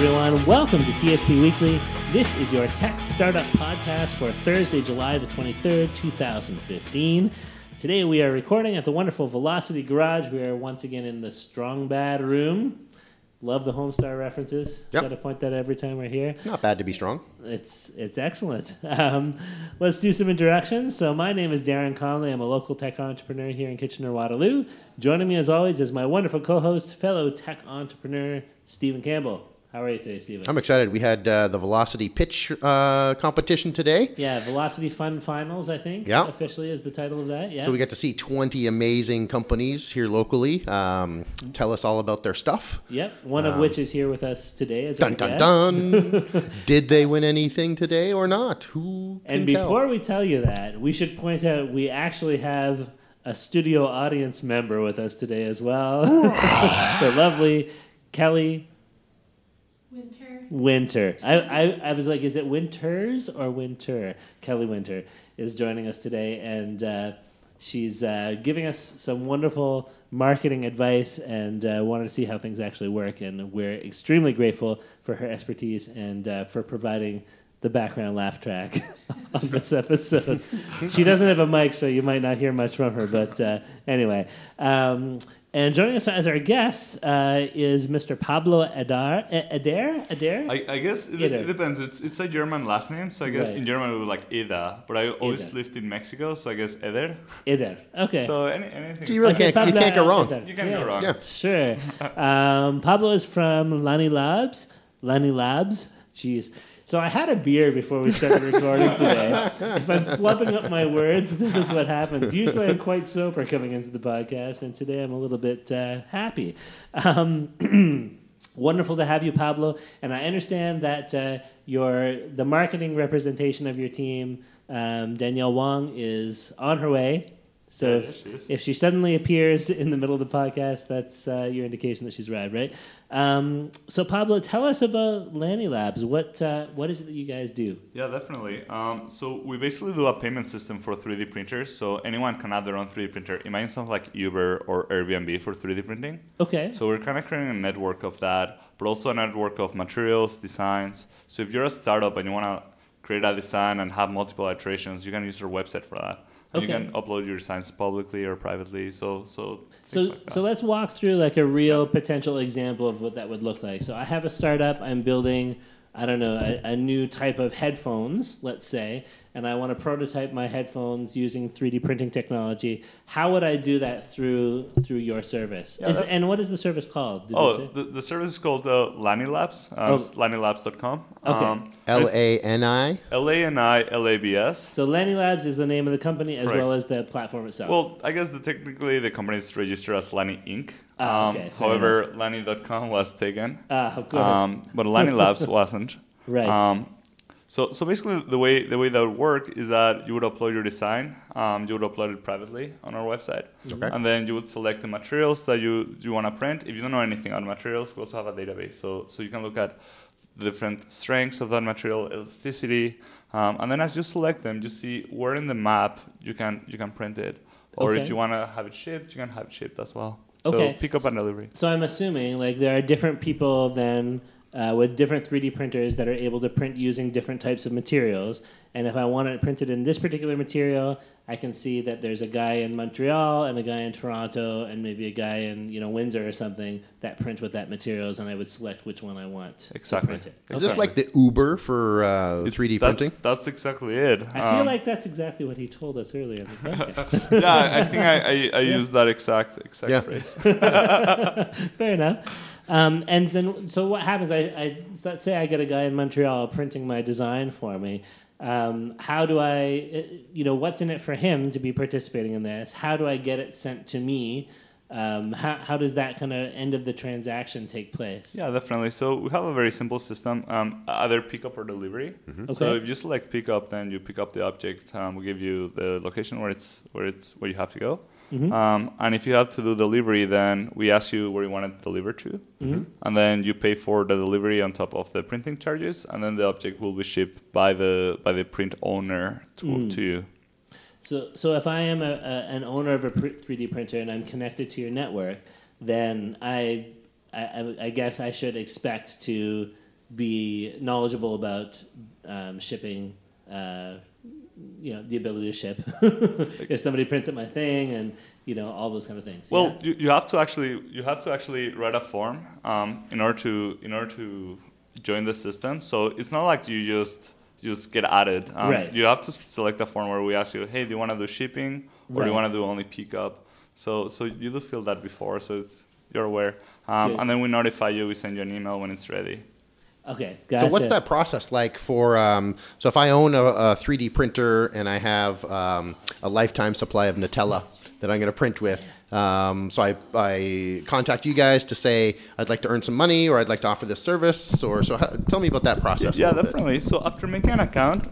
everyone. Welcome to TSP Weekly. This is your tech startup podcast for Thursday, July the 23rd, 2015. Today we are recording at the wonderful Velocity Garage. We are once again in the Strong Bad room. Love the Homestar references. Yep. Got to point that every time we're here. It's not bad to be strong. It's excellent. Let's do some introductions. So my name is Darren Conley. I'm a local tech entrepreneur here in Kitchener-Waterloo. Joining me as always is my wonderful co-host, fellow tech entrepreneur, Stephen Campbell. How are you today, Stephen? I'm excited. We had the Velocity pitch competition today. Yeah, Velocity Fun Finals, I think, officially is the title of that. Yeah. So we got to see 20 amazing companies here locally tell us all about their stuff. Yep, one of which is here with us today. As dun, dun, dun. Did they win anything today or not? Who can And before we tell you that, we should point out we actually have a studio audience member with us today as well. The lovely Kelly Winter. I was like, is it Winters or Winter? Kelly Winter is joining us today, and she's giving us some wonderful marketing advice and wanted to see how things actually work. And we're extremely grateful for her expertise and for providing the background laugh track on this episode. She doesn't have a mic, so you might not hear much from her. But anyway. And joining us as our guest is Mr. Pablo Eder. I guess it depends. It's a German last name, so I guess in German it would be like Eder. But I always lived in Mexico, so I guess Eder. Eder. Okay. So anything. You really can't go wrong. You can't go wrong. Yeah. Sure. Pablo is from LaniLabs. Jeez. So I had a beer before we started recording today. If I'm flubbing up my words, this is what happens. Usually I'm quite sober coming into the podcast, and today I'm a little bit happy. Wonderful to have you, Pablo. And I understand that the marketing representation of your team, Danielle Wong, is on her way. So if she suddenly appears in the middle of the podcast, that's your indication that she's arrived, right? So Pablo, tell us about LaniLabs. What is it that you guys do? Yeah, definitely. So we basically do a payment system for 3D printers. So anyone can add their own 3D printer. Imagine something like Uber or Airbnb for 3D printing. Okay. So we're kind of creating a network of that, but also a network of materials, designs. So if you're a startup and you want to create a design and have multiple iterations, you can use our website for that. And you can upload your designs publicly or privately. So let's walk through like a real potential example of what that would look like. So I have a startup. I'm building, I don't know, a new type of headphones, let's say, and I want to prototype my headphones using 3D printing technology. How would I do that through your service? Yeah, and what is the service called? The service is called LaniLabs. It's LaniLabs.com. Okay. LANI? LANI-LABS. So LaniLabs is the name of the company as well as the platform itself. Well, I guess technically the company is registered as Lani Inc. Okay, however, Lani.com was taken. Of course. But LaniLabs wasn't. Right. So basically the way that would work is that you would upload your design, you would upload it privately on our website, and then you would select the materials that you want to print. If you don't know anything on materials, we also have a database, so you can look at the different strengths of that material, elasticity, and then as you select them, you see where in the map you can print it, or if you want to have it shipped, you can have it shipped as well. So pick up and delivery. So I'm assuming like there are different people then with different 3D printers that are able to print using different types of materials. And if I want it printed in this particular material, I can see that there's a guy in Montreal and a guy in Toronto and maybe a guy in Windsor or something that print with that materials, and I would select which one I want to print it. Is this like the Uber for 3D printing? That's exactly it. I feel like that's exactly what he told us earlier in the podcast. Yeah, I think I used that exact phrase. Fair enough. And then, so what happens? Let's say I get a guy in Montreal printing my design for me. How do I, what's in it for him to be participating in this? How do I get it sent to me? How does that kind of end of the transaction take place? Yeah, definitely. So we have a very simple system, either pickup or delivery. Mm-hmm. Okay. So if you select pickup, then you pick up the object. We give you the location where you have to go. Mm-hmm. And if you have to do delivery, then we ask you where you want it delivered to. Mm-hmm. And then you pay for the delivery on top of the printing charges, and then the object will be shipped by the print owner to you. So if I am an owner of a 3D printer and I'm connected to your network, then I guess I should expect to be knowledgeable about shipping. The ability to ship. If somebody prints at my thing, and all those kind of things. Well, you have to actually write a form in order to join the system. So it's not like you just get added. Right. You have to select a form where we ask you, hey, do you want to do shipping or do you want to do only pickup? So you do fill that before, so you're aware. And then we notify you. We send you an email when it's ready. Okay, gotcha. So what's that process like for, so if I own a 3D printer and I have a lifetime supply of Nutella that I'm going to print with, so I contact you guys to say I'd like to earn some money or I'd like to offer this service, tell me about that process. Yeah, definitely. So after making an account,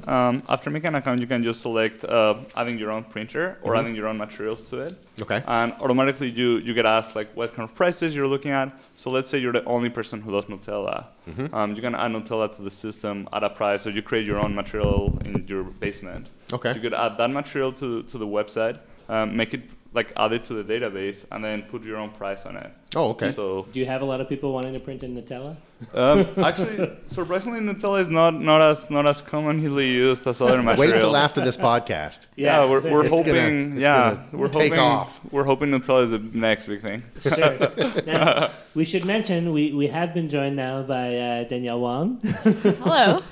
you can just select adding your own printer or adding your own materials to it. Okay. And automatically you get asked like what kind of prices you're looking at. So let's say you're the only person who does Nutella. You can add Nutella to the system at a price, or you create your own material in your basement. Okay. You could add that material to the website, make it add it to the database, and then put your own price on it. Oh, okay. So do you have a lot of people wanting to print in Nutella? Actually, surprisingly, Nutella is not as commonly used as other materials. Wait till after this podcast. Yeah, we're hoping. We're take hoping off. We're hoping Nutella is the next big thing. Sure. Now, we should mention we have been joined now by Danielle Wong. Hello.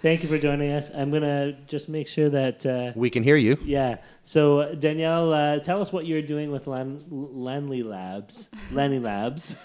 Thank you for joining us. I'm gonna just make sure that We can hear you. Yeah. So Danielle, tell us what you're doing with LaniLabs. LaniLabs.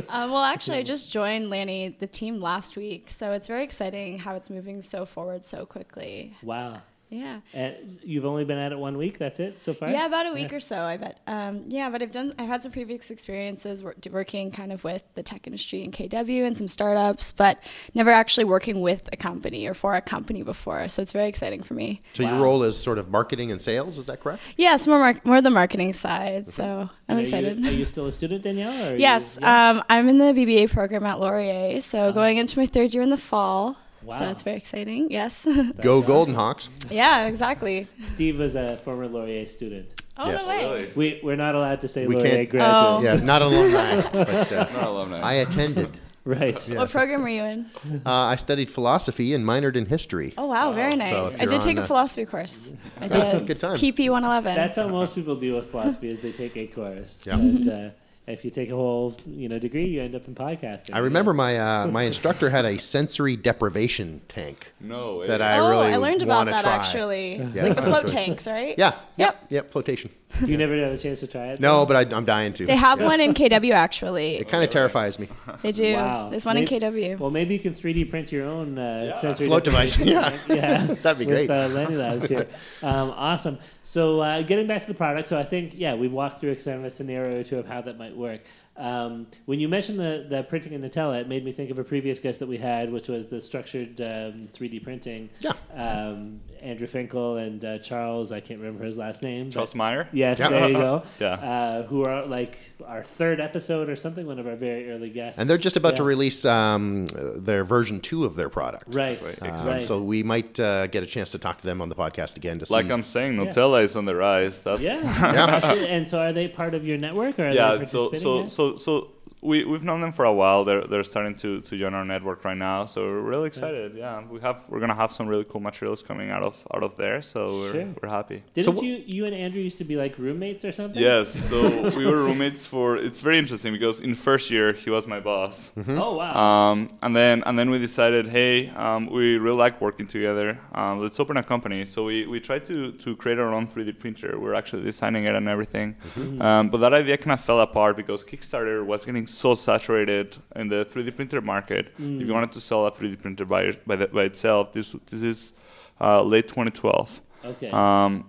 Well, actually, I just joined the team last week, so it's very exciting how it's moving so forward so quickly. Wow. Yeah. And you've only been at it 1 week. That's it so far. Yeah, about a week or so, I bet. But I've had some previous experiences working kind of with the tech industry in KW and some startups, but never actually working with a company or for a company before. So it's very exciting for me. So your role is sort of marketing and sales, is that correct? Yes, more the marketing side. So I'm excited. Are you still a student, Danielle? Or yes, I'm in the BBA program at Laurier. So going into my third year in the fall. Wow. So that's very exciting. Yes. Go Golden Hawks. Yeah, exactly. Steve was a former Laurier student. Oh, Yes. no way. Really? We're not allowed to say We Laurier can't- graduate. Yeah, not alumni, but Not alumni. I attended. Right. What program were you in? I studied philosophy and minored in history. Oh, wow. Very So nice. if I you're did take on a philosophy course. I did. Good times. KP 111. That's how most people deal with philosophy is they take a course. Yeah. And if you take a whole degree, you end up in podcasting. I remember my instructor had a sensory deprivation tank No way. that I really I learned about wanna that try. actually. Yeah, Like the that's float right. tanks, right? Yeah. Yep. Flotation. You never had a chance to try it? No, but I'm dying to. They have one in KW actually. It kind of terrifies me. They do. Wow. There's one in KW. Well, maybe you can 3D print your own sensory Float device. deprivation. Yeah. That'd be great. With LaniLabs here. Awesome. So getting back to the product, so I think, we've walked through kind of a scenario or two of how that might work. When you mentioned the printing in Nutella, it made me think of a previous guest that we had, which was the structured 3D printing. Yeah. Andrew Finkel and Charles, I can't remember his last name. Charles Meyer? Yes, Yeah. there you go. Yeah. Who are like our third episode or something, one of our very early guests. And they're just about to release their version 2 of their product. Right. Exactly. So we might get a chance to talk to them on the podcast again to see. Like I'm saying, Nutella is on the rise. That's Absolutely. And so are they part of your network or are they participating? So we've known them for a while. They're starting to join our network right now. So we're really excited. Yeah, we're gonna have some really cool materials coming out of there. So we're happy. Didn't you and Andrew used to be like roommates or something? Yes. So we were roommates for. It's very interesting because in first year he was my boss. Mm-hmm. Oh wow. And then we decided, hey, we really like working together. Let's open a company. So we tried to create our own 3D printer. We're actually designing it and everything. Mm-hmm. But that idea kind of fell apart because Kickstarter was getting so saturated in the 3D printer market. If you wanted to sell a 3D printer by itself, this is late 2012. Okay. And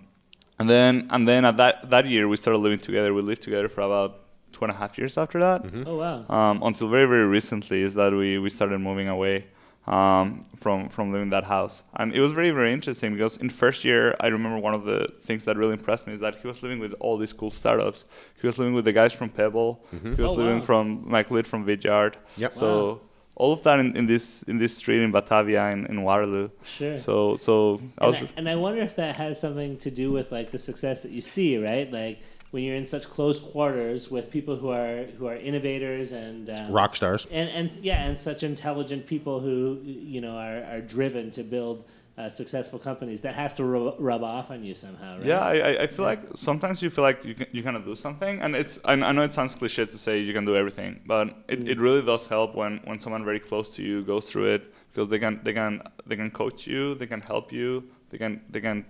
then at that year we started living together. We lived together for about 2.5 years after that. Mm-hmm. Oh wow. Until very, very recently is that we started moving away from living in that house. And it was very, very interesting because in first year, I remember one of the things that really impressed me is that he was living with all these cool startups. He was living with the guys from Pebble. Mm-hmm. He was living from Mike Litt from Vidyard. Yep. So all of that in this street in Batavia in Waterloo. Sure. So I wonder if that has something to do with like the success that you see, right? Like when you're in such close quarters with people who are innovators and rock stars, and such intelligent people who are driven to build successful companies, that has to rub off on you somehow, right? Yeah, I feel like sometimes you feel like you cannot do something, and I know it sounds cliche to say you can do everything, but it really does help when someone very close to you goes through it, because they can coach you, they can help you, they can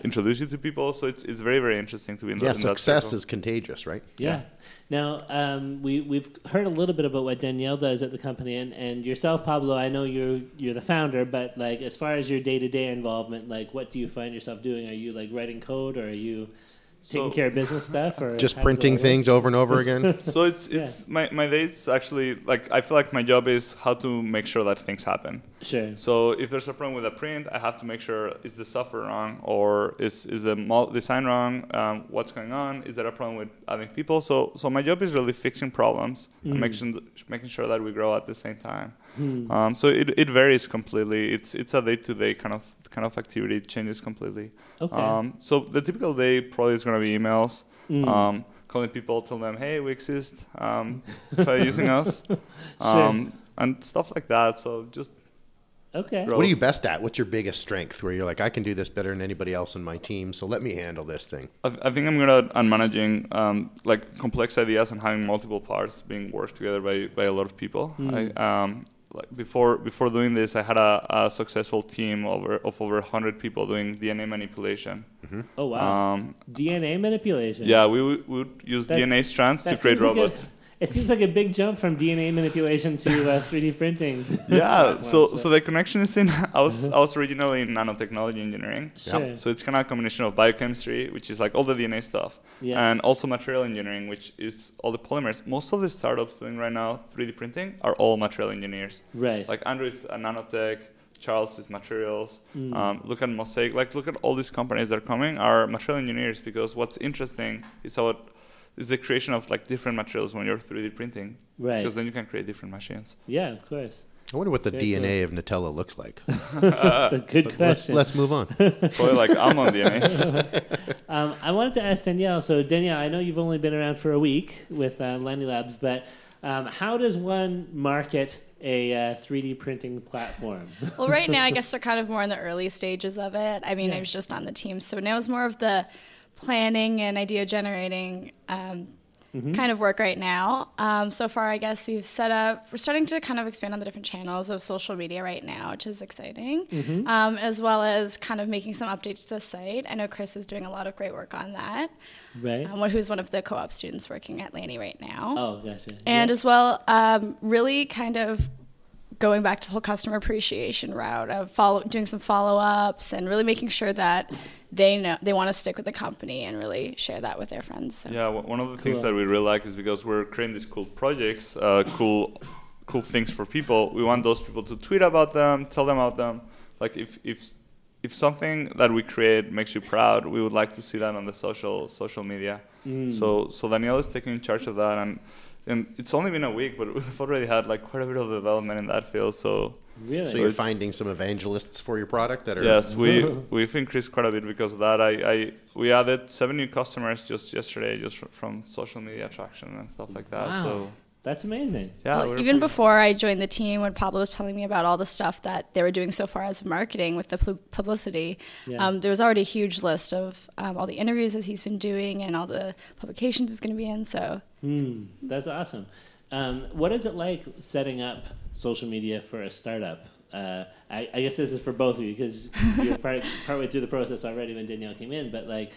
introduce you to people. So it's very, very interesting to be in that. Success is contagious, right? Yeah. Now we've heard a little bit about what Danielle does at the company, and yourself, Pablo. I know you're the founder, but like as far as your day-to-day involvement, like what do you find yourself doing? Are you like writing code, or are you taking care of business stuff, or just printing things over and over again? So it's my days actually, like I feel like my job is how to make sure that things happen. Sure. So if there's a problem with a print, I have to make sure, is the software wrong, or is the design wrong? What's going on? Is there a problem with adding people? So my job is really fixing problems and making sure that we grow at the same time. So it varies completely. It's a day-to-day kind of activity. It changes completely. Okay. So the typical day probably is going to be emails, calling people, tell them, hey, we exist, try using us, and stuff like that. So just okay. What are you best at? What's your biggest strength where you're like, I can do this better than anybody else in my team, so let me handle this thing? I think I'm good at managing like complex ideas and having multiple parts being worked together by a lot of people. Like before doing this, I had a successful team of over 100 people doing DNA manipulation. Oh wow! DNA manipulation. Yeah, we would use DNA strands to create robots. It seems like a big jump from DNA manipulation to 3D printing. Yeah, so the connection is in. I was originally in nanotechnology engineering. Sure. So it's kind of a combination of biochemistry, which is like all the DNA stuff, and also material engineering, which is all the polymers. Most of the startups doing right now 3D printing are all material engineers. Right. Like Andrew is a nanotech, Charles is materials. Look at Mosaic. Like look at all these companies that are coming are material engineers, because what's interesting is the creation of like different materials when you're 3D printing. Right. Because then you can create different machines. Yeah, of course. I wonder what the DNA of Nutella looks like. That's a good question. Let's move on. Probably like almond DNA. I wanted to ask Danielle. So Danielle, I know you've only been around for a week with LaniLabs, but how does one market a 3D printing platform? Well, right now, I guess we're kind of more in the early stages of it. I mean, I was just on the team, so now it's more of the planning and idea generating kind of work right now. So far, I guess we're starting to kind of expand on the different channels of social media right now, which is exciting, as well as kind of making some updates to the site. I know Chris is doing a lot of great work on that. Right. Who's one of the co-op students working at Lani right now. Oh, gotcha. And as well, really kind of going back to the whole customer appreciation route of doing some follow-ups and really making sure that they know they want to stick with the company and really share that with their friends. So. Yeah, one of the things that we really like is because we're creating these cool projects, cool things for people. We want those people to tweet about them, tell them about them. Like if something that we create makes you proud, we would like to see that on the social media. So Danielle is taking charge of that, and it's only been a week, but we've already had like quite a bit of development in that field. So really, so you're finding some evangelists for your product that are yes, we've increased quite a bit because of that. We added 7 new customers just yesterday, just from social media traction and stuff like that. Wow. So that's amazing. Yeah, well, even before I joined the team, when Pablo was telling me about all the stuff that they were doing so far as marketing with the publicity, there was already a huge list of all the interviews that he's been doing and all the publications he's going to be in. So that's awesome. What is it like setting up social media for a startup? I guess this is for both of you because you're partway through the process already when Danielle came in, but like.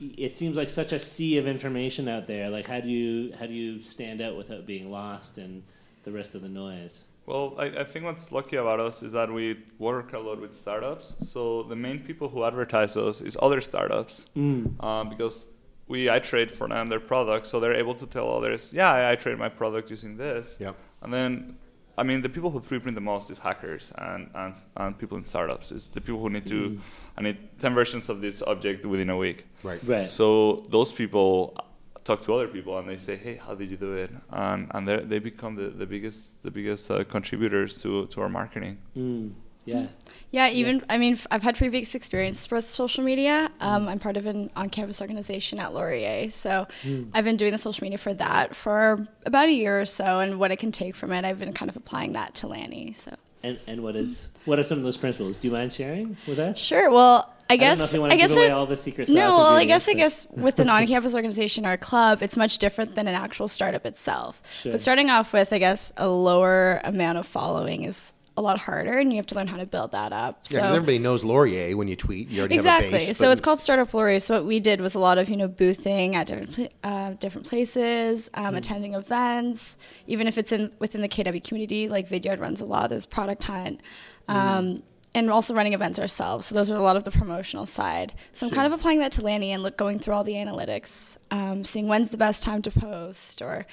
It seems like such a sea of information out there. Like, how do you stand out without being lost in the rest of the noise? Well, I think what's lucky about us is that we work a lot with startups. So the main people who advertise us is other startups because we iterate for them their products, so they're able to tell others, yeah, I iterate my product using this. Yep. And then, I mean, the people who 3D print the most is hackers and people in startups. It's the people who need to, I need 10 versions of this object within a week. Right. So those people talk to other people, and they say, "Hey, how did you do it?" And they become the biggest contributors to our marketing. Yeah. Yeah, even, I mean, I've had previous experience with social media. I'm part of an on-campus organization at Laurier. So I've been doing the social media for that for about a year or so. And what I can take from it, I've been kind of applying that to Lani. So. And what are some of those principles? Do you mind sharing with us? Sure. Well, I don't know if you want to give away all the secret sauce. No, well, I guess with an on-campus organization or a club, it's much different than an actual startup itself. Sure. But starting off with, I guess, a lower amount of following is a lot harder, and you have to learn how to build that up. Yeah, because everybody knows Laurier when you tweet. You already exactly. have a base. So it's called Startup Laurier. So what we did was a lot of boothing at different places, attending events. Even if it's within the KW community, like Vidyard runs a lot. There's Product Hunt, and also running events ourselves. So those are a lot of the promotional side. So I'm kind of applying that to Lani and going through all the analytics, seeing when's the best time to post, or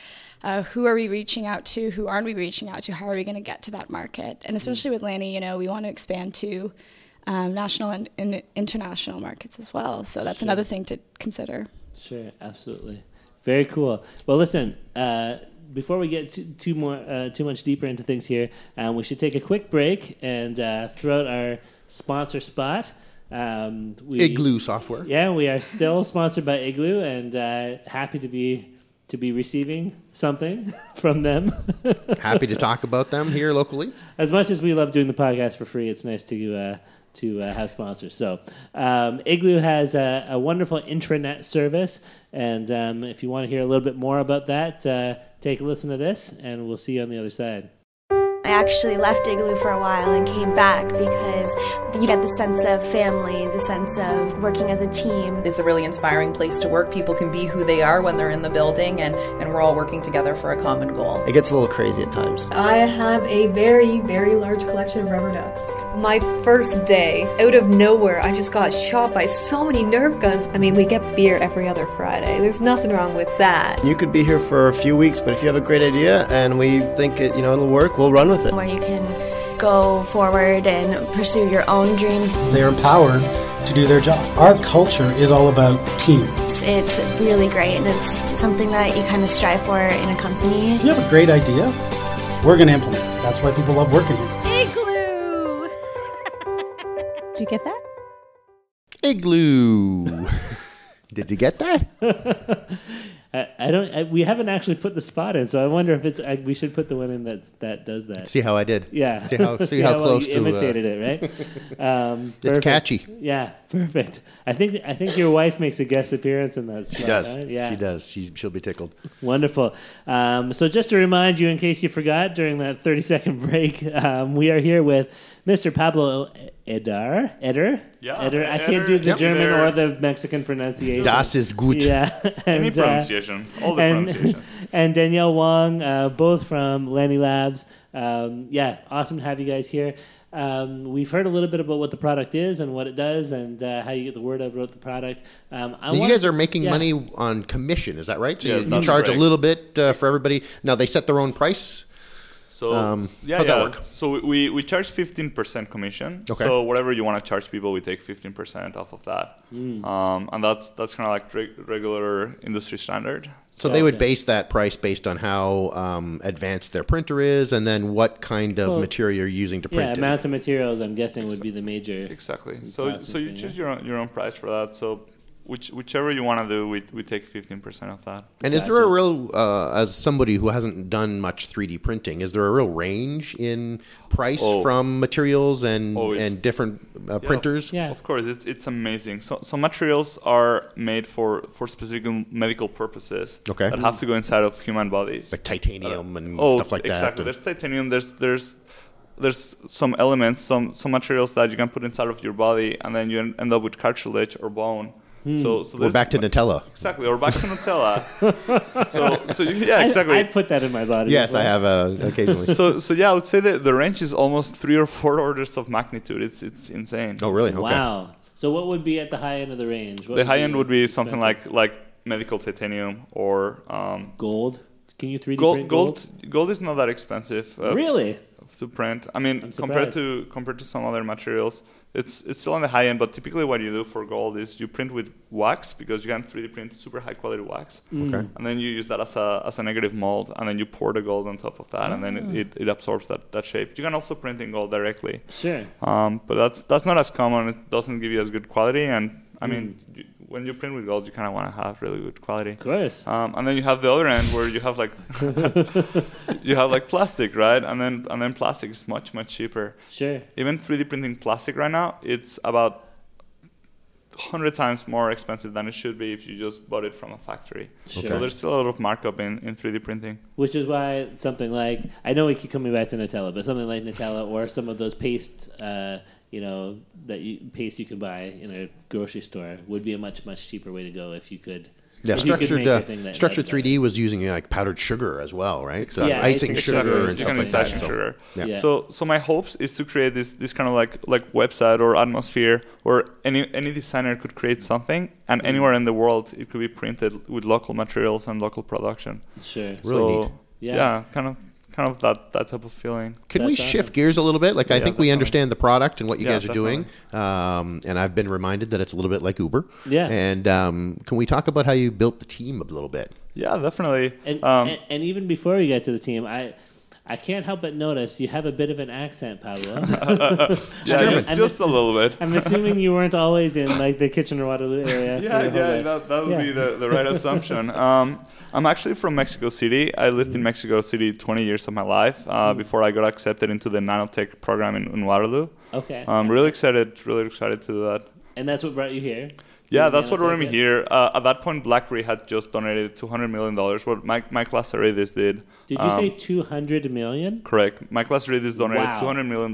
who are we reaching out to, who aren't we reaching out to, how are we going to get to that market? And especially with Lani, we want to expand to national and international markets as well. So that's another thing to consider. Sure, absolutely. Very cool. Well, listen, before we get too much deeper into things here, we should take a quick break and throw out our sponsor spot. Igloo software. Yeah, we are still sponsored by Igloo, and happy to be receiving something from them. Happy to talk about them here locally. As much as we love doing the podcast for free, it's nice to have sponsors. So Igloo has a wonderful intranet service, and if you want to hear a little bit more about that, take a listen to this, and we'll see you on the other side. I actually left Igloo for a while and came back because you get the sense of family, the sense of working as a team. It's a really inspiring place to work. People can be who they are when they're in the building, and we're all working together for a common goal. It gets a little crazy at times. I have a very, very large collection of rubber ducks. My first day, out of nowhere, I just got shot by so many Nerf guns. I mean, we get beer every other Friday. There's nothing wrong with that. You could be here for a few weeks, but if you have a great idea and we think it'll work, we'll run with it. Where you can go forward and pursue your own dreams. They're empowered to do their job. Our culture is all about team. It's really great, and it's something that you kind of strive for in a company. If you have a great idea, we're going to implement it. That's why people love working here. Igloo! Did you get that? Igloo. Did you get that? We haven't actually put the spot in, so I wonder if we should put the one in that does that. See how I did. Yeah. See how close you imitated it, right? It's catchy. Yeah, perfect. I think your wife makes a guest appearance in that spot. She does. Right? Yeah. She does. She'll be tickled. Wonderful. So just to remind you, in case you forgot during that 30-second break, we are here with Mr. Pablo Eder. Yeah, Eder. I can't do the German or the Mexican pronunciation. Das ist gut. Yeah. Any pronunciation. All the pronunciations. And Danielle Wong, both from LaniLabs. Awesome to have you guys here. We've heard a little bit about what the product is and what it does and how you get the word out about the product. You guys are making money on commission, is that right? So yes, you charge a little bit for everybody. Now, they set their own price? So how's that work? So we charge 15% commission. Okay. So whatever you want to charge people, we take 15% off of that. And that's kind of like regular industry standard. So they would base that price based on how advanced their printer is, and then what kind of material you're using to print it. Yeah, amounts of materials, I'm guessing, would be the major. Exactly. So you choose your own price for that. So whichever you want to do, we take 15% of that. And is there a real, as somebody who hasn't done much 3D printing, is there a real range in price from materials and different printers? Yeah, of course. It's amazing. So some materials are made for specific medical purposes that have to go inside of human bodies. Like titanium and stuff like that. Exactly. There's titanium. There's some elements, some materials that you can put inside of your body, and then you end up with cartilage or bone. So we're back to Nutella. Exactly, or back to Nutella. Exactly. I put that in my body. Yes, I have occasionally. I would say that the range is almost 3 or 4 orders of magnitude. It's insane. Oh, really? Okay. Wow. So what would be at the high end of the range? The high end would be something like medical titanium or gold. Can you 3D print gold? Gold is not that expensive. Really? To print. I mean, compared to some other materials, it's still on the high end, but typically what you do for gold is you print with wax because you can 3D print super high quality wax. Okay. And then you use that as a negative mold, and then you pour the gold on top of that, and then it absorbs that shape. You can also print in gold directly. Sure. But that's not as common. It doesn't give you as good quality, and I mean, when you print with gold, you kind of want to have really good quality. Of course. And then you have the other end where you have like you have like plastic, right? And then plastic is much cheaper. Sure. Even 3D printing plastic right now, it's about 100 times more expensive than it should be if you just bought it from a factory. Sure. So there's still a lot of markup in 3D printing. Which is why something like, I know we keep coming back to Nutella, but something like Nutella or some of those paste, paste you can buy in a grocery store would be a much cheaper way to go if you could. Yeah, if you could make a thing that structured 3D was using like powdered sugar as well, right? Exactly. Yeah, icing sugar and you stuff can like use that. icing sugar. Yeah. So my hopes is to create this kind of like website or atmosphere where any designer could create something, and anywhere in the world it could be printed with local materials and local production. Sure. Really neat. Yeah, kind of that type of feeling. Can we shift gears a little bit? Like, I think we definitely. understand the product and what you guys are definitely. doing. And I've been reminded that it's a little bit like Uber. Yeah. And can we talk about how you built the team a little bit? Yeah, definitely. And even before we get to the team, I can't help but notice you have a bit of an accent, Pablo. Just a little bit. I'm assuming you weren't always in like the Kitchener-Waterloo area. That would be the right assumption. I'm actually from Mexico City. I lived in Mexico City 20 years of my life before I got accepted into the nanotech program in Waterloo. Okay. I'm really excited to do that. And that's what brought you here? Yeah, that's what brought me here. At that point, BlackBerry had just donated $200 million. What my class Aridis did. Did you say 200 million? Correct. My class Aridis donated $200 million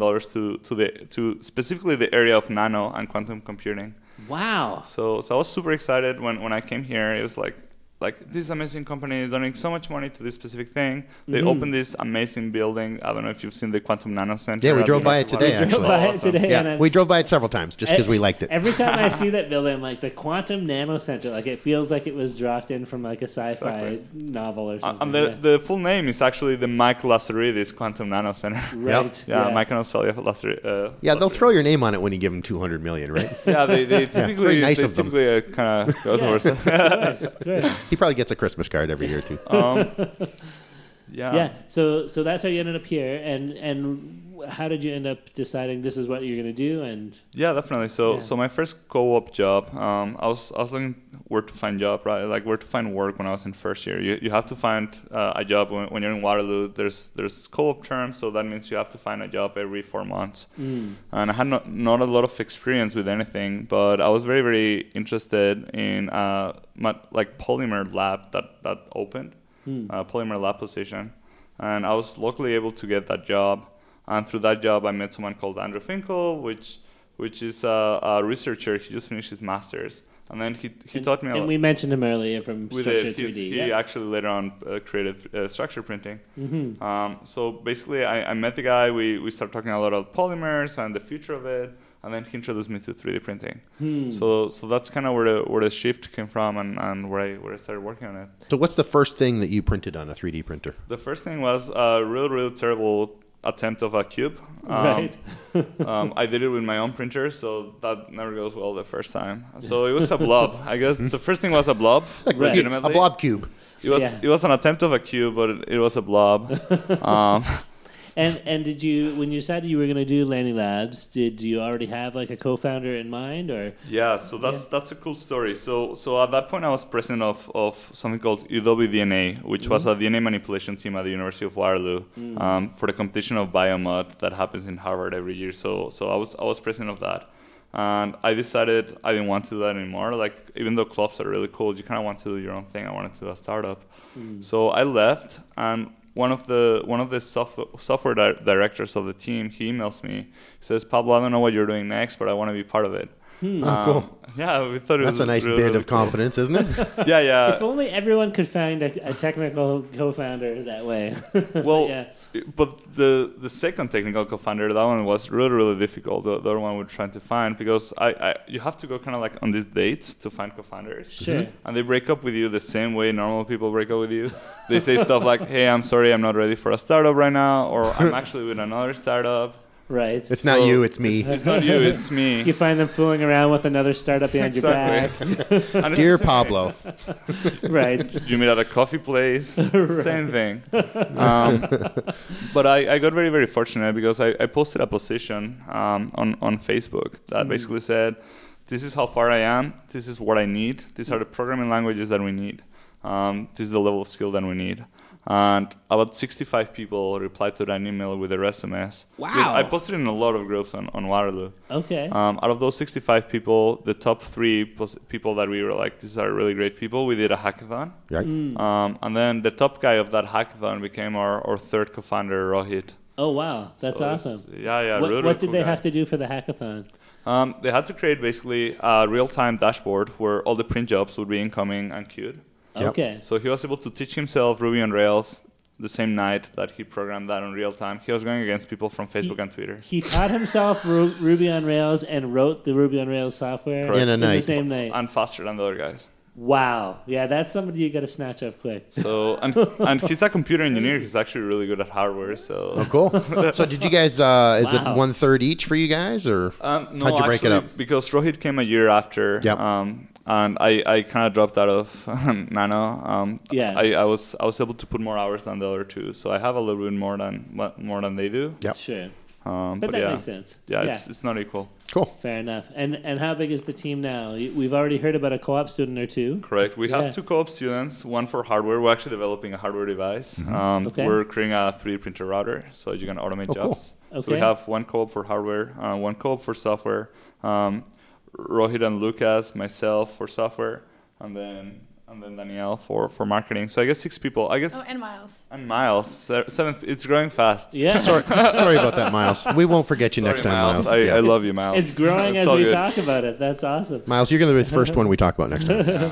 to specifically the area of nano and quantum computing. Wow. So I was super excited when I came here. It was like this amazing company is donating so much money to this specific thing. They opened this amazing building. I don't know if you've seen the Quantum Nano Center. Yeah, we drove by it today, actually. Yeah, we drove by it several times just because we liked it. Every time I see that building, I'm like, the Quantum Nano Center, like it feels like it was dropped in from like a sci-fi novel or something. And the full name is actually the Mike Lazaridis Quantum Nano Center. Right. Yeah, Mike and Ocelia Lazaridis. Yeah, they'll throw your name on it when you give them $200 million, right? Yeah, they typically, very nice of them. Kind of go towards it. He probably gets a Christmas card every year too. Yeah. So that's how you ended up here, and how did you end up deciding this is what you're going to do? And yeah, definitely. So my first co-op job, I was looking where to find job, right? Like where to find work when I was in first year. You have to find a job when you're in Waterloo. There's co-op terms, so that means you have to find a job every 4 months. And I had not a lot of experience with anything, but I was very, very interested in like polymer lab that opened, polymer lab position, and I was luckily able to get that job. And through that job, I met someone called Andrew Finkel, which is a researcher. He just finished his master's. And then he taught me a lot. And we mentioned him earlier from Structured 3D. He actually later on created structure printing. So basically, I met the guy. We started talking a lot about polymers and the future of it. And then he introduced me to 3D printing. So that's kind of where the shift came from and where I started working on it. So what's the first thing that you printed on a 3D printer? The first thing was a really terrible attempt of a cube. Right. I did it with my own printer, so that never goes well the first time. So it was a blob. I guess the first thing was a blob. A blob cube. It was an attempt of a cube, but it was a blob. And did you, when you decided you were going to do LaniLabs, did you already have like a co-founder in mind, or? Yeah, so that's a cool story. So at that point, I was president of something called UW-DNA, which was a DNA manipulation team at the University of Waterloo for the competition of biomod that happens in Harvard every year. So I was president of that. And I decided I didn't want to do that anymore. Like, even though clubs are really cool, you kind of want to do your own thing. I wanted to do a startup. So I left, and one of the software directors of the team, he emails me. He says, "Pablo, I don't know what you're doing next, but I want to be part of it." Cool. Yeah, we thought that's a nice really, bit of confidence, isn't it? Yeah. If only everyone could find a technical co-founder that way. Well, but the second technical co-founder, that one was really difficult. The other one we're trying to find, because you have to go kind of like on these dates to find co-founders. Sure. And they break up with you the same way normal people break up with you. They say stuff like, "Hey, I'm sorry, I'm not ready for a startup right now," or "I'm actually with another startup." Right. It's not you, it's me. It's not you, it's me. You find them fooling around with another startup behind your back. Dear Pablo. Right. You meet at a coffee place. Right. Same thing. But I got very, very fortunate because I posted a position on Facebook that basically said, this is how far I am. This is what I need. These are the programming languages that we need. This is the level of skill that we need. And about 65 people replied to that email with their resumes. Wow. I posted in a lot of groups on Waterloo. Okay. Out of those 65 people, the top 3 people that we were like, these are really great people, we did a hackathon. Right. And then the top guy of that hackathon became our third co-founder, Rohit. Oh, wow. That's awesome. Yeah. What, really what did cool they guy. have to do for the hackathon? They had to create basically a real-time dashboard where all the print jobs would be incoming and queued. Yep. Okay. So he was able to teach himself Ruby on Rails the same night that he programmed that on real time. He was going against people from Facebook and Twitter. He taught himself Ruby on Rails and wrote the Ruby on Rails software Correct. In the same night. And faster than the other guys. Wow. Yeah, that's somebody you got to snatch up quick. So and he's a computer engineer. He's actually really good at hardware. So Oh, cool. So did you guys, is it 1/3 each for you guys, or no, how'd you break it up? Because Rohit came a year after. Yep. And I kind of dropped out of Nano. Yeah. I was able to put more hours than the other 2, so I have a little bit more than they do. Yep. Sure. But that yeah. makes sense. Yeah, it's not equal. Cool. Fair enough. And how big is the team now? We've already heard about a co-op student or 2. Correct. We have 2 co-op students, one for hardware. We're actually developing a hardware device. Okay. We're creating a 3D printer router so you can automate cool. jobs. Okay. So we have one co-op for hardware, one co-op for software, Rohit and Lucas, myself for software, and then Danielle for marketing. So I guess 6 people. I guess. Oh, and Miles. And Miles, 7. It's growing fast. Yeah. Sorry about that, Miles. We won't forget you next time, Miles. I love you, Miles. It's growing as all we good. talk about it. That's awesome. Miles, you're going to be the first one we talk about next time.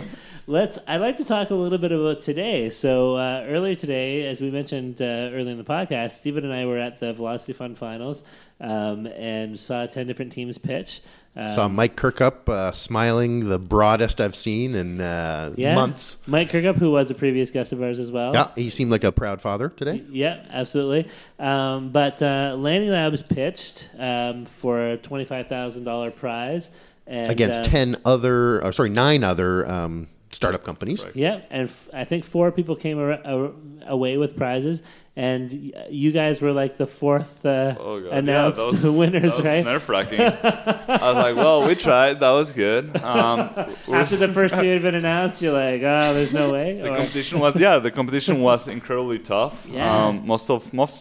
I'd like to talk a little bit about today. So earlier today, as we mentioned earlier in the podcast, Steven and I were at the Velocity Fund Finals and saw 10 different teams pitch. Saw Mike Kirkup smiling the broadest I've seen in months. Mike Kirkup, who was a previous guest of ours as well. Yeah, he seemed like a proud father today. Yeah, absolutely. But LaniLabs pitched for a $25,000 prize. And, Against 9 other startup companies. Right. Yeah, and I think 4 people came away with prizes, and you guys were like the 4th announced winners, that was right? Nerve-wracking. I was like, well, we tried. That was good. After the first 2 had been announced, you're like, oh, there's no way. The competition was incredibly tough. Yeah. Most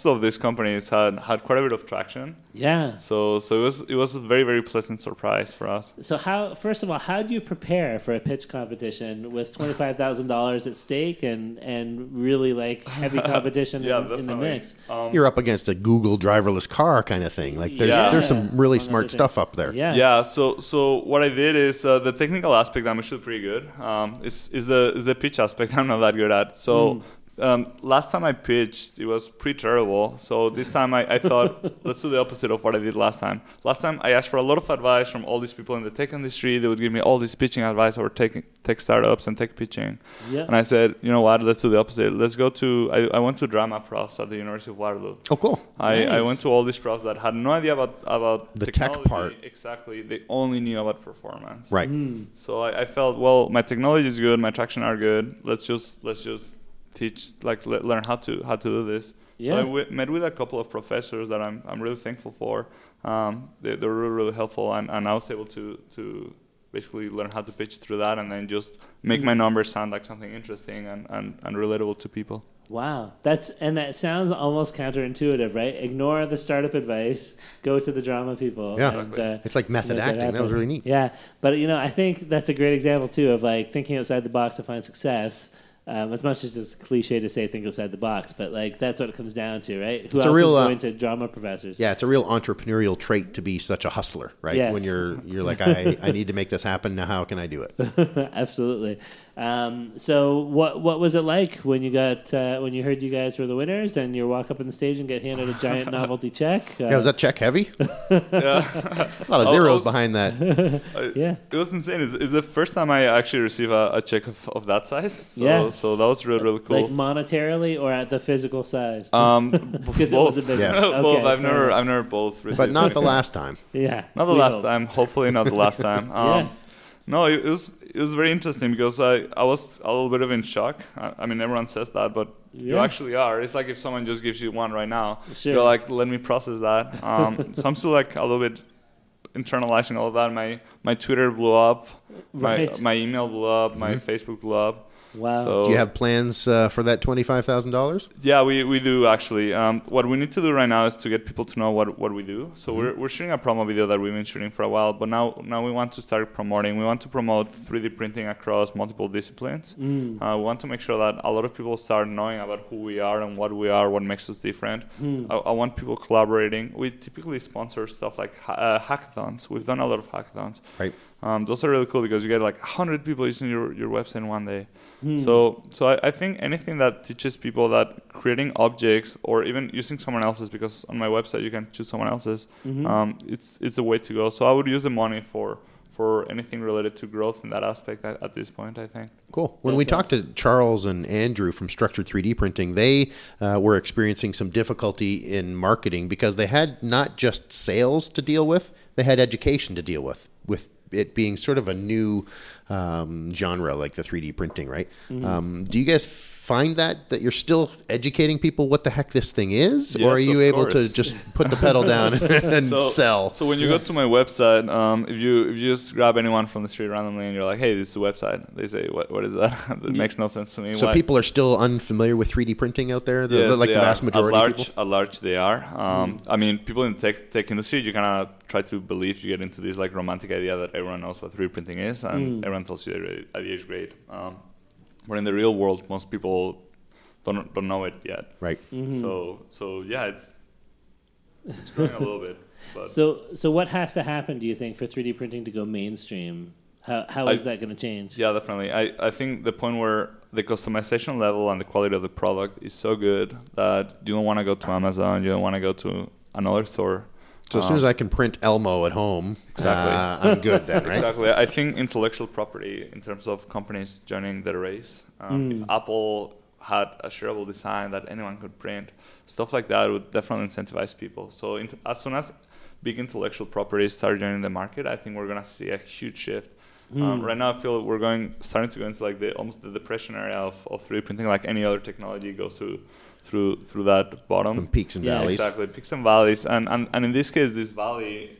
of these companies had quite a bit of traction. Yeah. So it was a very, very pleasant surprise for us. So first of all, how do you prepare for a pitch competition with $25,000 at stake and really like heavy competition in the mix? You're up against a Google driverless car kind of thing. Like there's some really smart stuff up there. Yeah. So what I did is the technical aspect I'm actually pretty good. Is the pitch aspect I'm not that good at. So. Last time I pitched, it was pretty terrible. So this time I thought, let's do the opposite of what I did last time. Last time I asked for a lot of advice from all these people in the tech industry. They would give me all this pitching advice over tech startups and tech pitching. Yeah. And I said, you know what, let's do the opposite. Let's go to, I went to drama profs at the University of Waterloo. Oh, cool. I went to all these profs that had no idea about the technology. Tech part. Exactly. They only knew about performance. Right. So I felt, well, my technology is good, my traction are good. Let's just teach, learn how to do this. Yeah. So I met with a couple of professors that I'm really thankful for. They're really, really helpful, and I was able to basically learn how to pitch through that, and then just make my numbers sound like something interesting and relatable to people. Wow, that sounds almost counterintuitive, right? Ignore the startup advice, go to the drama people. Yeah, and, it's like method acting. That was really neat. Yeah, but I think that's a great example too of like thinking outside the box to find success. As much as it's cliche to say think outside the box, but like that's what it comes down to, right? Who else is going to drama professors? Yeah, it's a real entrepreneurial trait to be such a hustler, right? Yes. When you're like, I need to make this happen. Now, how can I do it? Absolutely. So what was it like when you got when you heard you guys were the winners and you walk up on the stage and get handed a giant novelty check? Was that check heavy? A lot of zeros behind that. It was insane. It's the first time I actually receive a check of that size. So So that was really cool. Like monetarily or at the physical size? Because it was a big both. I've never both received. But not the last time. Yeah. Not the last time. Hopefully not the last time. No, it was very interesting because I was a little bit of in shock. I mean, everyone says that, but you actually are. It's like if someone just gives you one right now, you're like, let me process that. So I'm still like a little bit internalizing all of that. My Twitter blew up. My email blew up. My Facebook blew up. Wow. So, do you have plans for that $25,000? Yeah, we do actually. What we need to do right now is to get people to know what we do. So we're shooting a promo video that we've been shooting for a while, but now we want to start promoting. We want to promote 3D printing across multiple disciplines. We want to make sure that a lot of people start knowing about who we are and what we are, what makes us different. I want people collaborating. We typically sponsor stuff like hackathons. We've done a lot of hackathons. Right. Those are really cool because you get like 100 people using your website in one day. So I think anything that teaches people that creating objects or even using someone else's, because on my website you can choose someone else's, it's the way to go. So I would use the money for anything related to growth in that aspect at this point, I think. Cool. When we talked to Charles and Andrew from Structured 3D Printing, they were experiencing some difficulty in marketing because they had not just sales to deal with, they had education to deal with it being sort of a new genre like the 3D printing, right? Do you guys find that you're still educating people what the heck this thing is? Yes, or are you able course. to just put the pedal down and sell? So when you go to my website, if you just grab anyone from the street randomly and you're like, hey, this is a website, they say, what is that? That makes no sense to me. So people are still unfamiliar with 3D printing out there? Yes, like the vast majority of people? At large they are. I mean, people in the tech industry, you kind of try to believe, you get into this like romantic idea that everyone knows what 3D printing is, and everyone tells you at the age grade. But in the real world, most people don't know it yet. Right. So yeah, it's growing a little bit. But So what has to happen, do you think, for 3D printing to go mainstream? How is that going to change? Yeah, definitely. I think the point where the customization level and the quality of the product is so good that you don't want to go to Amazon, you don't want to go to another store. So as soon as I can print Elmo at home, I'm good then, right? Exactly. I think intellectual property in terms of companies joining the race, if Apple had a shareable design that anyone could print, stuff like that would definitely incentivize people. So as soon as big intellectual properties start joining the market, I think we're going to see a huge shift. Right now I feel we're starting to go into like almost the depression area of 3D printing, like any other technology goes through that bottom. From peaks and valleys. Exactly, peaks and valleys. And in this case, this valley,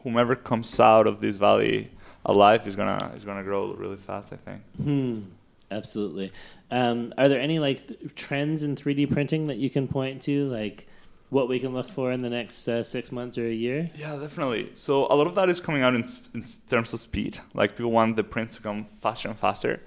whomever comes out of this valley alive is gonna grow really fast, I think. Absolutely. Are there any like trends in 3D printing that you can point to, like what we can look for in the next 6 months or a year? Yeah, definitely. So a lot of that is coming out in terms of speed. Like people want the prints to come faster and faster.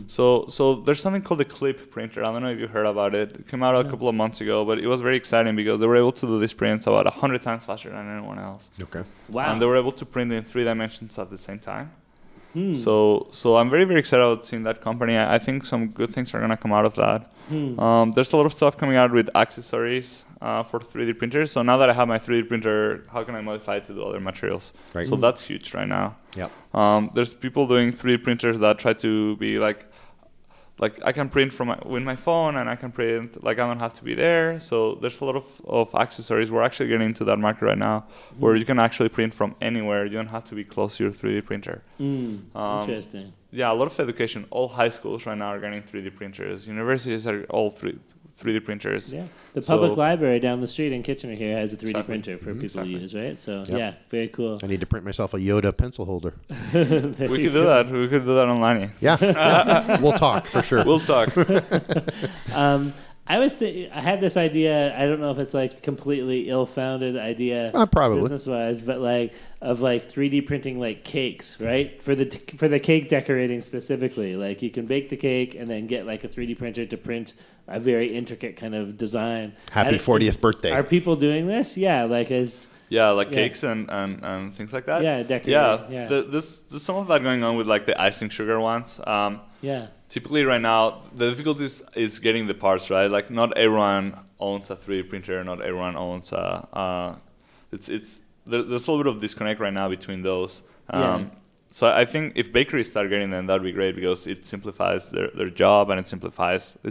So there's something called the clip printer. I don't know if you heard about it. It came out a couple of months ago, but it was very exciting because they were able to do these prints about 100 times faster than anyone else. Okay. Wow. And they were able to print in 3 dimensions at the same time. So I'm very, very excited about seeing that company. I think some good things are going to come out of that. There's a lot of stuff coming out with accessories for 3D printers. So now that I have my 3D printer, how can I modify it to do other materials? Right. So that's huge right now. Yep. There's people doing 3D printers that try to be like I can print with my phone, and I can print like I don't have to be there. So there's a lot of accessories. We're actually getting into that market right now, where you can actually print from anywhere. You don't have to be close to your 3D printer. Interesting. Yeah, a lot of education. All high schools right now are getting 3D printers. Universities are all 3D printers. Yeah, the public library down the street in Kitchener here has a 3D printer for people to use, right? So yeah, very cool. I need to print myself a Yoda pencil holder. We could do that. We could do that online. Yeah. We'll talk for sure. We'll talk. I had this idea. I don't know if it's like completely ill-founded idea, probably business-wise, but of 3D printing like cakes, right? For the cake decorating specifically, like you can bake the cake and then get like a 3D printer to print a very intricate kind of design. Happy 40th birthday. Are people doing this? Yeah, cakes and things like that. Yeah, decorating. There's some of that going on with like the icing sugar ones. Typically right now, the difficulty is getting the parts, right? Like not everyone owns a 3D printer, not everyone owns there's a little bit of disconnect right now between those. So I think if bakeries start getting them, that'd be great because it simplifies their job and it's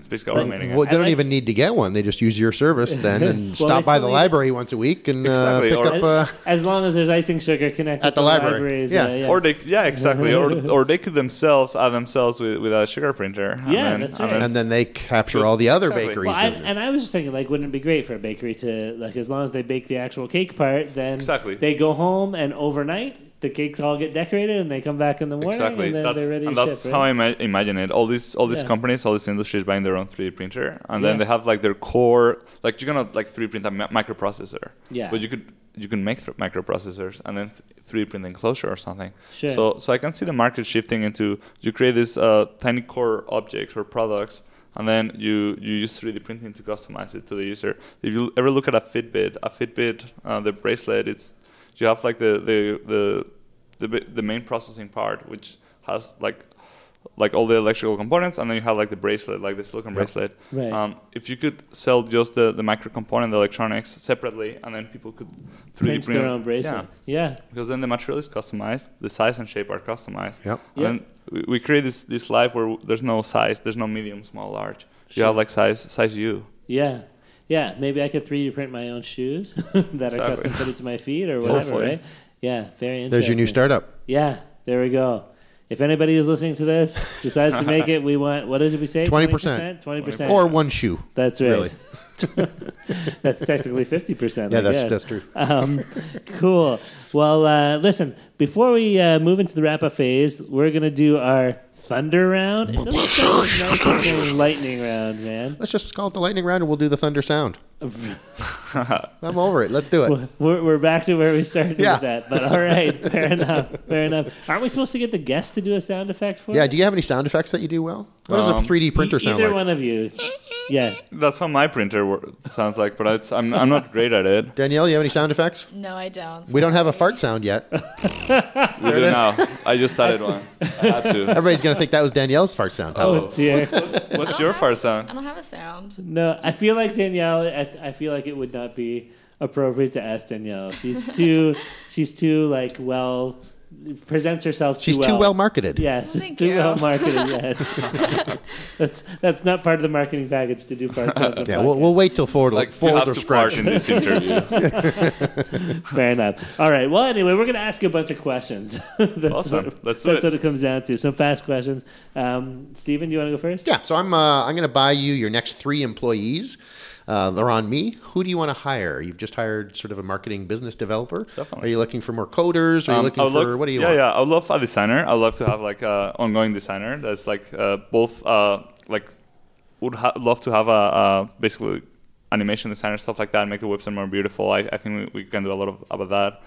basically automating it. Well, they don't even need to get one. They just use your service then and stop by the library once a week and pick up. As long as there's icing sugar connected at the to library. Yeah. Or exactly. or they could add themselves with a sugar printer. That's right. And then they capture all the other bakeries. And I was just thinking, like, wouldn't it be great for a bakery to, like, as long as they bake the actual cake part, then they go home and overnight the cakes all get decorated and they come back in the morning and then they're ready to ship. That's how I imagine it. All these companies, all these industries buying their own 3D printer, and then they have like their core, like you're gonna like 3D print a microprocessor. Yeah. But you can make microprocessors and then 3D print enclosure or something. Sure. So I can see the market shifting into you create these tiny core objects or products, and then you use 3D printing to customize it to the user. If you ever look at a Fitbit, the bracelet, you have like the main processing part, which has like all the electrical components, and then you have like the bracelet, like the silicon bracelet. Right. If you could sell just the micro component, the electronics separately, and then people could 3D print their own bracelet. Yeah. Because then the material is customized, the size and shape are customized. Yep. And then we create this life where there's no size, there's no medium, small, large. You have like size U. Yeah. Yeah, maybe I could 3D print my own shoes that are custom fitted to my feet or whatever, right? Yeah, very interesting. There's your new startup. Yeah, there we go. If anybody is listening to this decides to make it, we want, what did we say? 20%. 20%. Or one shoe. That's right. Really. That's technically 50%. Yeah, that's true. Cool. Well, listen, before we move into the wrap-up phase, we're going to do our thunder round. It doesn't sound as nice as saying lightning round, man. Let's just call it the lightning round and we'll do the thunder sound. I'm over it. Let's do it. We're back to where we started with that. But all right, fair enough. Aren't we supposed to get the guest to do a sound effect for us? Yeah, do you have any sound effects that you do well? What does a 3D printer sound like? Either one of you. Yeah. That's how my printer sounds like, but I'm not great at it. Danielle, you have any sound effects? No, I don't. We don't have a fart sound yet. We do now. I just started one. I had to. Everybody's going to think that was Danielle's fart sound. Oh, dear. What's your fart sound? I don't have a sound. No, I feel like Danielle, I feel like it would not be appropriate to ask Danielle. She's too like presents herself too well. She's too well marketed. Yes, Thank too you. well marketed. Yes, that's not part of the marketing package to do fart sounds. Yeah, we'll wait till Ford or scratch in this interview. Fair enough. All right. Well, anyway, we're going to ask you a bunch of questions. Awesome. That's what it comes down to. Some fast questions. Steven, do you want to go first? Yeah. So I'm going to buy you your next 3 employees. They're on me. Who do you want to hire? You've just hired sort of a marketing business developer. Definitely. Are you looking for more coders? Are you looking for what do you want? Yeah, I would love a designer. I'd love to have like an ongoing designer that's like both love to have a basically animation designer, stuff like that, make the website more beautiful. I think we can do a lot about that.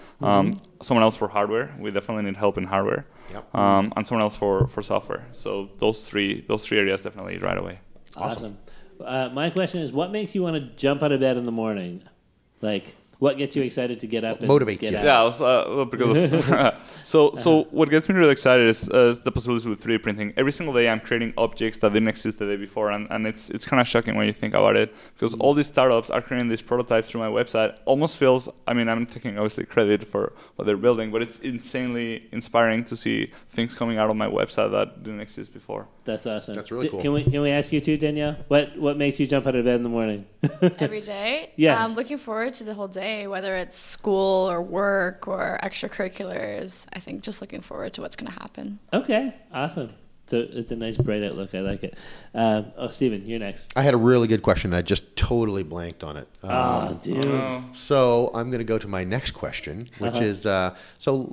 Someone else for hardware. We definitely need help in hardware. Yep. And someone else for software. So those three areas definitely right away. Awesome. My question is, what makes you want to jump out of bed in the morning? Like, what gets you excited to get up and motivates get you? out? Yeah, because so what gets me really excited is the possibilities with 3D printing. Every single day I'm creating objects that didn't exist the day before, and it's kind of shocking when you think about it, because all these startups are creating these prototypes through my website. Almost feels, I mean, I'm taking obviously credit for what they're building, but it's insanely inspiring to see things coming out of my website that didn't exist before. That's awesome. That's really cool. Can we ask you too, Danielle? What makes you jump out of bed in the morning? Every day? Yes. I'm looking forward to the whole day, whether it's school or work or extracurriculars. I think just looking forward to what's going to happen. Okay, awesome. So it's a nice bright outlook. I like it. Steven, you're next. I had a really good question. I just totally blanked on it. Dude. So I'm going to go to my next question, which is, so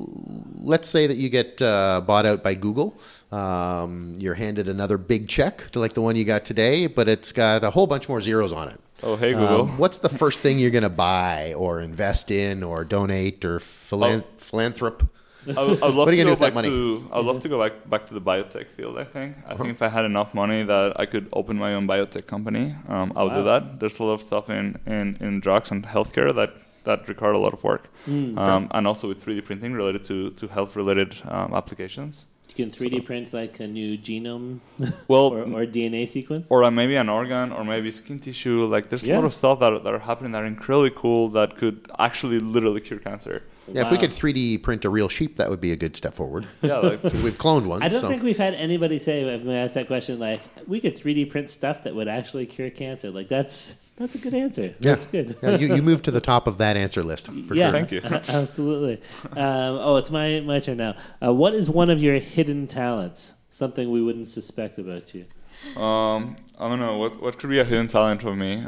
let's say that you get bought out by Google. You're handed another big check to like the one you got today, but it's got a whole bunch more zeros on it. Oh, hey, Google. What's the first thing you're going to buy or invest in or donate or philanthrop? I would love to go back to. I'd love to go back to the biotech field. I think if I had enough money that I could open my own biotech company, I would do that. There's a lot of stuff in drugs and healthcare that require a lot of work, and also with 3D printing related to health related applications. You can 3D print like a new genome, well, or DNA sequence, or maybe an organ, or maybe skin tissue. Like there's a lot of stuff that are happening that are incredibly cool that could actually literally cure cancer. Yeah, if we could 3D print a real sheep, that would be a good step forward. Yeah, like, because we've cloned one. I don't think we've had anybody say, I've been asked that question, like, we could 3D print stuff that would actually cure cancer. Like, that's a good answer. That's good. Yeah, you moved to the top of that answer list, for sure. Thank you. Absolutely. It's my turn now. What is one of your hidden talents? Something we wouldn't suspect about you? I don't know. What could be a hidden talent for me?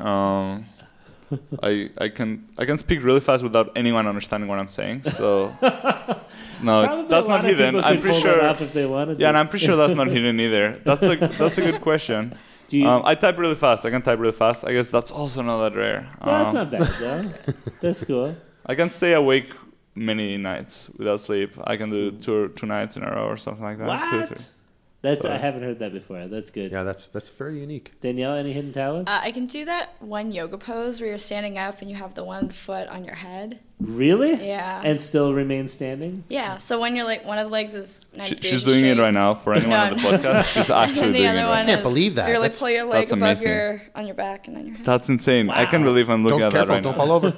I can speak really fast without anyone understanding what I'm saying. So no, that's not hidden. I'm pretty sure. If they wanted to. Yeah, and I'm pretty sure that's not hidden either. That's a good question. I type really fast. I can type really fast. I guess that's also not that rare. That's not bad though. That's cool. I can stay awake many nights without sleep. I can do two nights in a row or something like that. What? I haven't heard that before. That's good. Yeah, that's very unique. Danielle, any hidden talents? I can do that one yoga pose where you're standing up and you have the one foot on your head. Really? Yeah. And still remain standing? Yeah. So when you're like, one of the legs is she's doing straight. it right now for anyone on the podcast. She's actually doing it right now. I can't believe that. You're like, pull your leg above amazing. on your back and on your head. That's insane. Wow. I can't believe I'm looking at that right don't now. fall over.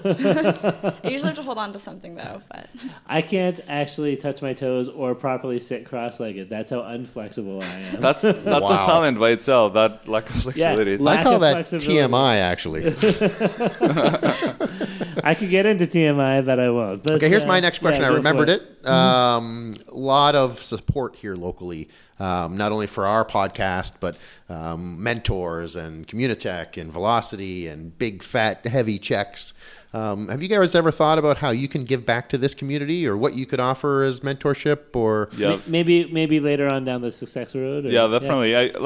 You usually have to hold on to something though. But I can't actually touch my toes or properly sit cross-legged. That's how unflexible I am. That's a talent by itself. That lack of flexibility. Yeah, I call that TMI, actually. I could get into TMI, but I won't. But, okay, here's my next question. I remembered it. A Mm-hmm. lot of support here locally, not only for our podcast, but mentors and Communitech and Velocity and big, fat, heavy checks. Have you guys ever thought about how you can give back to this community or what you could offer as mentorship? Or maybe later on down the success road? Or, yeah, definitely. Yeah.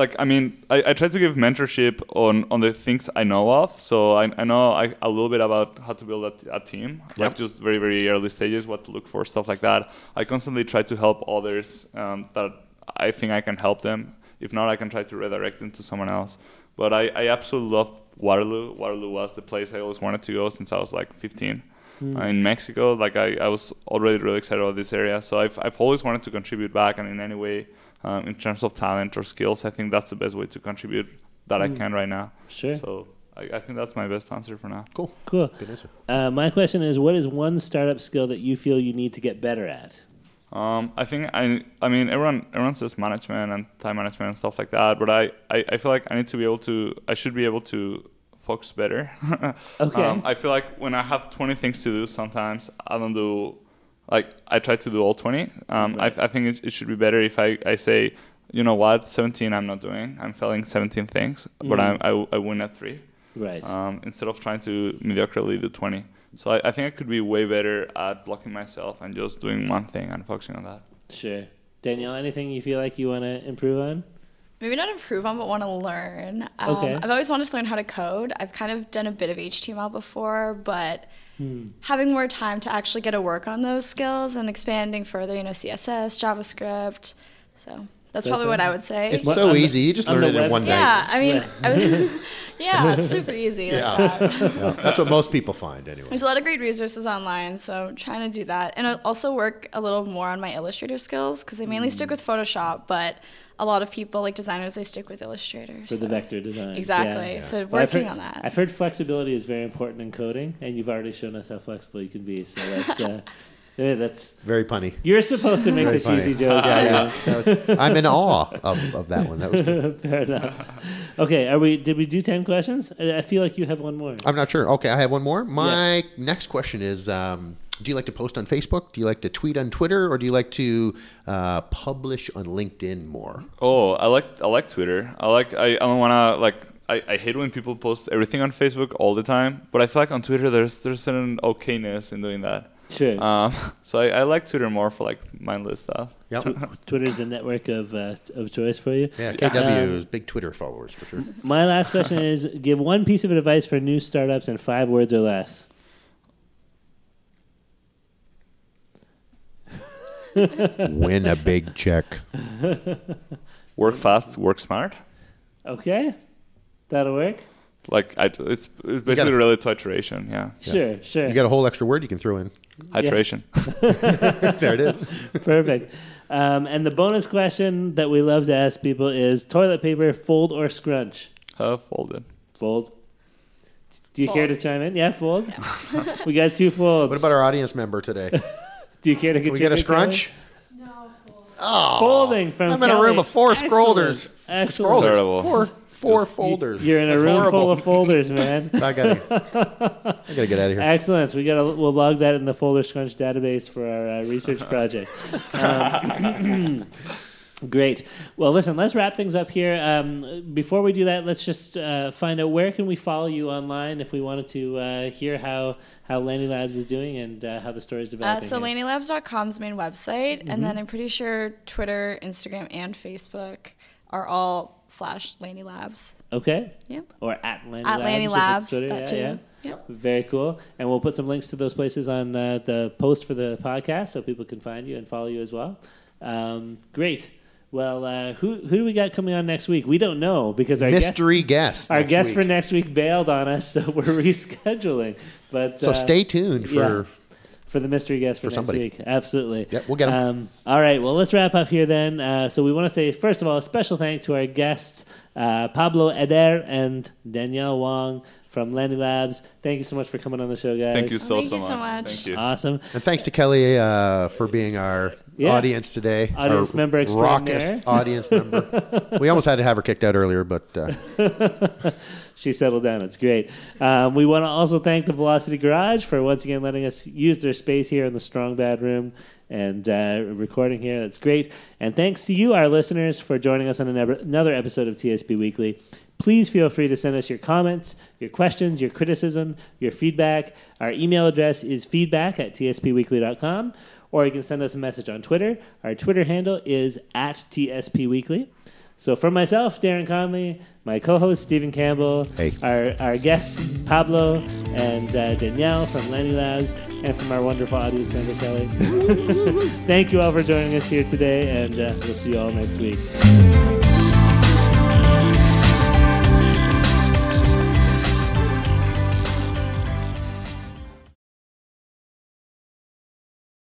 I try to give mentorship on the things I know of. So I know a little bit about how to build a team, like just very, very early stages, what to look for, stuff like that. I constantly try to help others that I think I can help them. If not, I can try to redirect them to someone else. But I absolutely love Waterloo. Waterloo was the place I always wanted to go since I was like 15. In Mexico, like I was already really excited about this area. So I've always wanted to contribute back, and in any way, in terms of talent or skills, I think that's the best way to contribute that I can right now. Sure. So I think that's my best answer for now. Cool. Good answer. My question is, what is one startup skill that you feel you need to get better at? I think everyone says management and time management and stuff like that, but I feel like I should be able to focus better. Okay. I feel like when I have 20 things to do, sometimes I don't do, I try to do all 20. I think it should be better if I say, you know what, 17 I'm not doing. I'm failing 17 things, but I win at 3. Right. Instead of trying to mediocrely do 20. So I think I could be way better at blocking myself and just doing one thing and focusing on that. Sure. Danielle, anything you feel like you want to improve on? Maybe not improve on, but want to learn. Okay. I've always wanted to learn how to code. I've kind of done a bit of HTML before, but having more time to actually get to work on those skills and expanding further, CSS, JavaScript. So that's probably what I would say. It's so easy. You just learn it in one day. Yeah, I mean, it's super easy. That's what most people find anyway. There's a lot of great resources online, so I'm trying to do that. And I also work a little more on my Illustrator skills because I mainly stick with Photoshop, but a lot of people, like designers, they stick with Illustrator. For the vector design. Exactly. Yeah. So working on that. I've heard flexibility is very important in coding, and you've already shown us how flexible you can be. So that's very punny. You're supposed to make the cheesy jokes. I'm in awe of that one. That was good. Fair enough. Okay, did we do 10 questions? I feel like you have one more. I'm not sure. Okay, I have one more. My next question is, do you like to post on Facebook? Do you like to tweet on Twitter? Or do you like to publish on LinkedIn more? Oh, I like Twitter. I don't want to I hate when people post everything on Facebook all the time, but I feel like on Twitter there's certain okayness in doing that. Sure. So I like Twitter more for mindless stuff. Yep. Twitter's the network of choice for you. Yeah, KW is big Twitter followers for sure. My last question is: give one piece of advice for new startups in 5 words or less. Win a big check. Work fast, work smart. Okay, that'll work. It's basically related to iteration. Yeah. Sure. You got a whole extra word you can throw in. Iteration. There it is. Perfect. And the bonus question that we love to ask people is: toilet paper, fold or scrunch? Folded. Fold. Do you care to chime in? Yeah, fold. Yeah. We got 2 folds. What about our audience member today? Do you care to Can we get a scrunch? Oh, Folding from I'm in a room of 4 scrollers. Excellent. Terrible. Four folders. You're in a That's room horrible. full of folders, man. I gotta get out of here. Excellent. We'll log that in the folder scrunch database for our research project. Great. Well, listen, let's wrap things up here. Before we do that, let's just find out where can we follow you online if we wanted to hear how LaniLabs is doing and how the story is developing. So LaniLabs.com is the main website, and then I'm pretty sure Twitter, Instagram, and Facebook are all /LaniLabs. Okay. Yep. Or at LaniLabs. At LaniLabs, Twitter. that too. Yeah. Yep. Very cool. And we'll put some links to those places on the post for the podcast so people can find you and follow you as well. Great. Well, who do we got coming on next week? We don't know because our mystery guest. Our guest for next week bailed on us, so we're rescheduling. But so stay tuned for the mystery guest for next somebody. week. Absolutely. Yep, we'll get him. All right. Well, let's wrap up here then. So we want to say first of all a special thanks to our guests Pablo Eder and Danielle Wong from LaniLabs. Thank you so much for coming on the show, guys. Thank you so so much. Thank you. Awesome. And thanks to Kelly for being our audience today. Audience member extraordinaire. Raucous audience member. We almost had to have her kicked out earlier, but... She settled down. It's great. We want to also thank the Velocity Garage for once again letting us use their space here in the Strong Bad Room and recording here. That's great. And thanks to you, our listeners, for joining us on another episode of TSP Weekly. Please feel free to send us your comments, your questions, your criticism, your feedback. Our email address is feedback@tspweekly.com, or you can send us a message on Twitter. Our Twitter handle is @TSPWeekly. So from myself, Darren Conley, my co-host, Stephen Campbell, our guests, Pablo and Danielle from LaniLabs, and from our wonderful audience member, Kelly. Thank you all for joining us here today, and we'll see you all next week.